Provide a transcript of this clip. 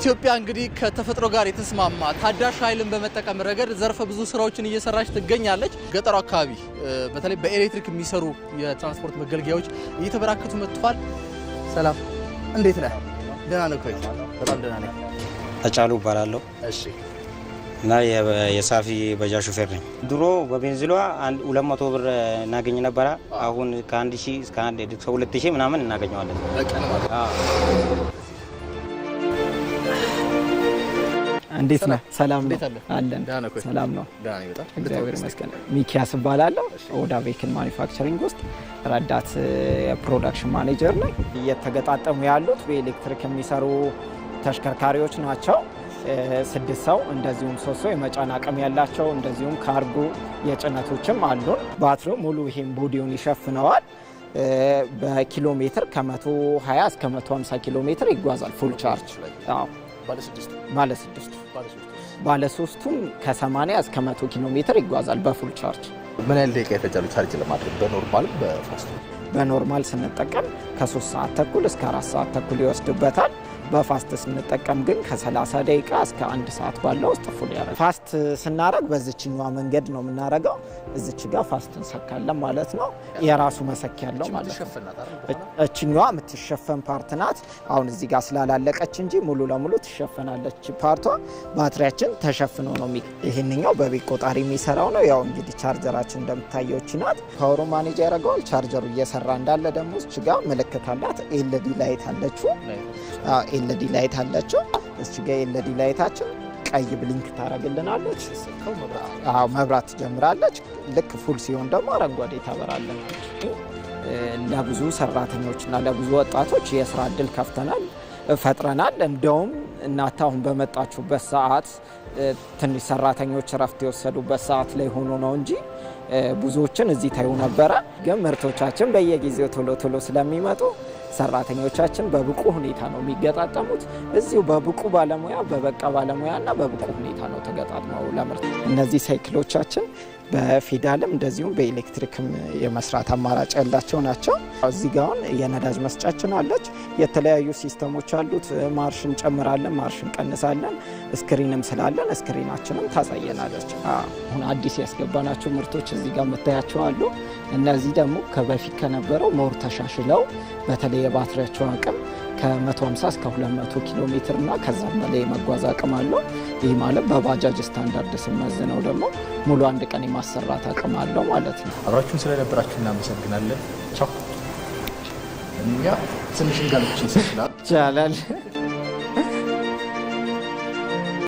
ኢትዮጵያ እንግዲህ ከተፈጥሮ ጋር የተስማማ ታዳሽ ኃይልን በመጠቀም ረገድ ዘርፈ ብዙ ስራዎችን እየሰራች ትገኛለች። ገጠሩ አካባቢ በተለይ በኤሌክትሪክ የሚሰሩ የትራንስፖርት መገልገያዎች እየተበራከቱ መጥተዋል። ሰላም እንዴት ነህ? ደህና ነህ ወይ? በጣም ደህና ነኝ። ተጫሉ እባላለሁ። እሺ። እና የሳፊ ባጃጅ ሹፌር ነኝ። ድሮ በቤንዚሏ 200 ብር እናገኝ ነበር። አሁን ከ1000 እስከ 2000 ምናምን እናገኘዋለን። በቀን ማለት እንዴት ነህ? ሰላም ነው አለን። ሰላም ነው። እግዚአብሔር ይመስገን። ሚኪያስ እባላለሁ። ኦዳ ቬክል ማኒፋክቸሪንግ ውስጥ ረዳት የፕሮዳክሽን ማኔጀር ነኝ። እየተገጣጠሙ ያሉት በኤሌክትሪክ የሚሰሩ ተሽከርካሪዎች ናቸው። 6 ሰው እንደዚሁም 3 ሰው የመጫን አቅም ያላቸው እንደዚሁም ካርጎ የጭነቶችም አሉን። ባትሪው ሙሉ ይሄን ቦዲውን ይሸፍነዋል። በኪሎ ሜትር ከ120 እስከ 150 ኪሎ ሜትር ይጓዛል ፉል ቻርጅ። አዎ ባለ 3ቱም ከ80 እስከ 100 ኪሎ ሜትር ይጓዛል በፉል ቻርጅ። ምን ያህል ደቂቃ ይፈጃል ቻርጅ ለማድረግ በኖርማል በፋስት? በኖርማል ስንጠቀም ከ3 ሰዓት ተኩል እስከ 4 ሰዓት ተኩል ይወስድበታል። በፋስት ስንጠቀም ግን ከ30 ደቂቃ እስከ 1 ሰዓት ባለው ውስጥ ፉል ያደርጋል። ፋስት ስናረግ በዚህኛው መንገድ ነው የምናረገው። እዚች ጋር ፋስት እንሰካለን ማለት ነው። የራሱ መሰኪያ ያለው ማለት ነው። እችኛዋ የምትሸፈን ፓርት ናት። አሁን እዚህ ጋር ስላላለቀች እንጂ ሙሉ ለሙሉ ትሸፈናለች ፓርቷ። ባትሪያችን ተሸፍኖ ነው። ይሄንኛው በቤት ቆጣሪ የሚሰራው ነው። ያው እንግዲህ ቻርጀራችን እንደምታየው እቺ ናት። ፓወሩ ማኔጅ ያደርገዋል። ቻርጀሩ እየሰራ እንዳለ ደግሞ እች ጋር ምልክት አላት። ኤልዲ ላይት አለችው። ኤልዲ ላይት አለችው። እቺ ጋር ኤልዲ ላይታችን ቀይ ብሊንክ ታረግልናለች። መብራት ትጀምራለች። ልክ ፉል ሲሆን ደግሞ አረንጓዴ ታበራለች። ለብዙ ሰራተኞችና ለብዙ ወጣቶች የስራ እድል ከፍተናል ፈጥረናል። እንደውም እናንተ አሁን በመጣችሁበት ሰዓት ትንሽ ሰራተኞች ረፍት የወሰዱበት ሰዓት ላይ ሆኖ ነው እንጂ ብዙዎችን እዚህ ታዩ ነበረ። ግን ምርቶቻችን በየጊዜው ቶሎ ስለሚመጡ ሰራተኞቻችን በብቁ ሁኔታ ነው የሚገጣጠሙት። እዚሁ በብቁ ባለሙያ በበቃ ባለሙያና በብቁ ሁኔታ ነው ተገጣጥመው ለምርት። እነዚህ ሳይክሎቻችን በፌዳልም እንደዚሁም በኤሌክትሪክም የመስራት አማራጭ ያላቸው ናቸው። እዚህ ጋር የነዳጅ መስጫችን አለች። የተለያዩ ሲስተሞች አሉት። ማርሽ እንጨምራለን፣ ማርሽ እንቀንሳለን። ስክሪንም ስላለን ስክሪናችንም ታሳየናለች። አሁን አዲስ ያስገባናቸው ምርቶች እዚህ ጋር የምታያቸው አሉ። እነዚህ ደግሞ ከበፊት ከነበረው ሞር ተሻሽለው በተለይ የባትሪያቸው አቅም ከ150 እስከ 200 ኪሎ ሜትር እና ከዛም በላይ መጓዝ አቅም አለው። ይህ ማለት በባጃጅ ስታንዳርድ ስመዝነው ደግሞ ሙሉ 1 ቀን የማሰራት አቅም አለው ማለት ነው። አብራችሁን ስለነበራችሁ እናመሰግናለን። ቻው። እኛ ትንሽ እንጋልች ይችላል